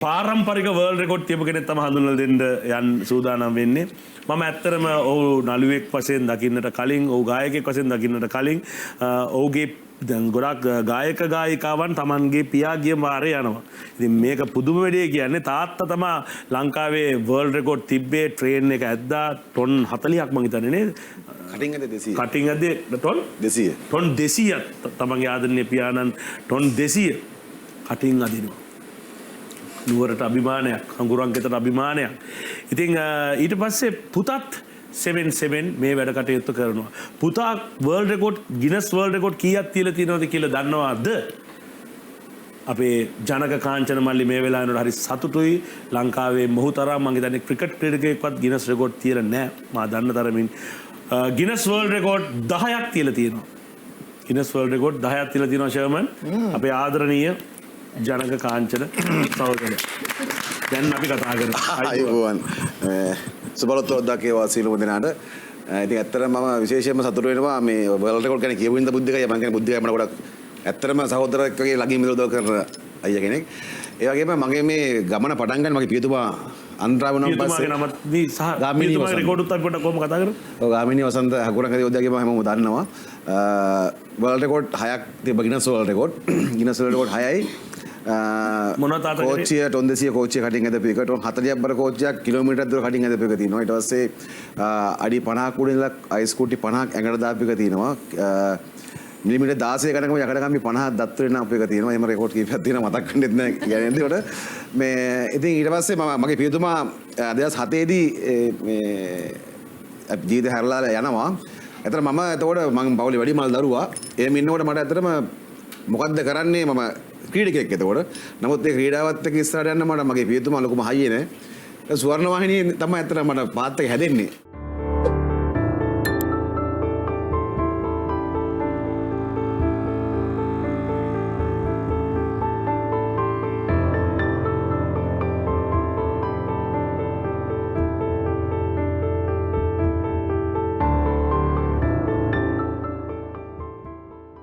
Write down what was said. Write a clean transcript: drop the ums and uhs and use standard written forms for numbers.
පාරම්පරික world record තියපු කෙනෙක් තමයි හඳුන්වලා දෙන්න යන් සූදානම් වෙන්නේ. මම ඇත්තටම ඔහු නළුවෙක් වශයෙන් දකින්නට කලින්, ඔහු ගායකයෙක් වශයෙන් දකින්නට කලින් ඔහුගේ දැන් ගොඩක් ගායක ගායිකාවන් Tamanගේ පියාගේ මාරේ යනවා. ඉතින් මේක පුදුම වැඩේ කියන්නේ තාත්තා තමයි ලංකාවේ වර්ල්ඩ් රෙකෝඩ් තිබ්බේ ට්‍රේන් එක ඇද්දා ටොන් 40ක් මං හිතන්නේ නේද? කටින් ඇද 200. කටින් ඇද්දේ ටොන් 200. ටොන් 200ක් තමන්ගේ ආදරණීය පියාණන් ටොන් 200 කටින් අදිනවා. නුවරට අභිමානයක්, හඟුරන්ගෙතට අභිමානයක්. ඉතින් ඊට පස්සේ පුතත් 7-7 මේ වැඩ කටයුතු කරනවා. පුතා world record Guinness world record කීයක් තියලා තියෙනවද කියලා දන්නවද? අපේ ජනක කාංචන මල්ලි මේ වෙලාවේ නේද හරි සතුටුයි. ලංකාවේ මොහු තරම් මම හිතන්නේ ක්‍රිකට් ක්‍රීඩකයෙක්වත් ගිනස් රෙකෝඩ් තියලා නැහැ. මා දන්න තරමින් ගිනස් වර්ල්ඩ් රෙකෝඩ් 10ක් තියලා තියෙනවා. ගිනස් වර්ල්ඩ් රෙකෝඩ් 10ක් තියලා තියෙනවා ෂර්මන්. අපේ ආදරණීය ජනක කාංචන සහෝදරයා. දැන් අපි කතා කරමු. අයිබෝවන්. සුබලතෝද්දා කේවා සීලමු දෙනාට. ඉතින් ඇත්තටම මම විශේෂයෙන්ම සතුටු වෙනවා මේ වර්ල්ඩ් රෙකෝඩ් ගැන කියපු ඉඳ බුද්ධිකයි මම කියන්නේ බුද්ධිකයි මම ගොඩක් ඇත්තටම සහෝදරයෙක් වගේ ළඟින් මිලව කරන අයියා කෙනෙක්. ඒ වගේම මගේ මේ ගමන පටන් ගන්න මගේ පියතුමා අන්තරාවුණාන් පස්සේ නමත් දී සහ පියතුමාගේ රෙකෝඩුත් අපි පොඩ්ඩක් කොහොම කතා කරමු. ඔව් ගාමිණී වසන්ත හකුරංගදී ඔද්දාගේ මම හැමෝම දන්නවා. වර්ල්ඩ් රෙකෝඩ් 6ක් තිබ්බ Guinness world record. Guinness world record 6යි. කෝච්චිය ටොන් 200 කෝච්චිය කටින් ඇදපු එක ටොන් 40ක් බර කෝච්චියක් කිලෝමීටර් දුර කටින් ඇදපු එක තියෙනවා. ඊට පස්සේ අඩි 50ක් උඩ ඉඳලා අයිස් කුටි 50ක් ඇඟට දාපු එක තියෙනවා. මිලිමීටර් 16 ගණනකම යකඩ කම්බි 50ක් දත් වෙන අපු එක තියෙනවා. එහෙම රෙකෝඩ් කීපයක් තියෙනවා මතක් වෙන්නෙත් නැහැ කියන්නේ ඒකට. මේ ඉතින් ඊට පස්සේ මගේ පියතුමා 2007 දී මේ ජීවිතය හැරලා යනවා. එතන මම එතකොට මම පවුලේ වැඩි මල් දරුවා. එහෙම ඉන්නකොට මට ඇත්තටම මොකද්ද කරන්නේ මම ක්‍රීඩකයෙක් එතකොට. නමුත් ඒ ක්‍රීඩාවත් එක්ක ඉස්සරහට යන්න මට මගේ පියතුමා ලොකුම හයියේ නෑ. ස්වර්ණ වාහිනියේ තමයි ඇත්තටම මට පාත් එක හැදෙන්නේ.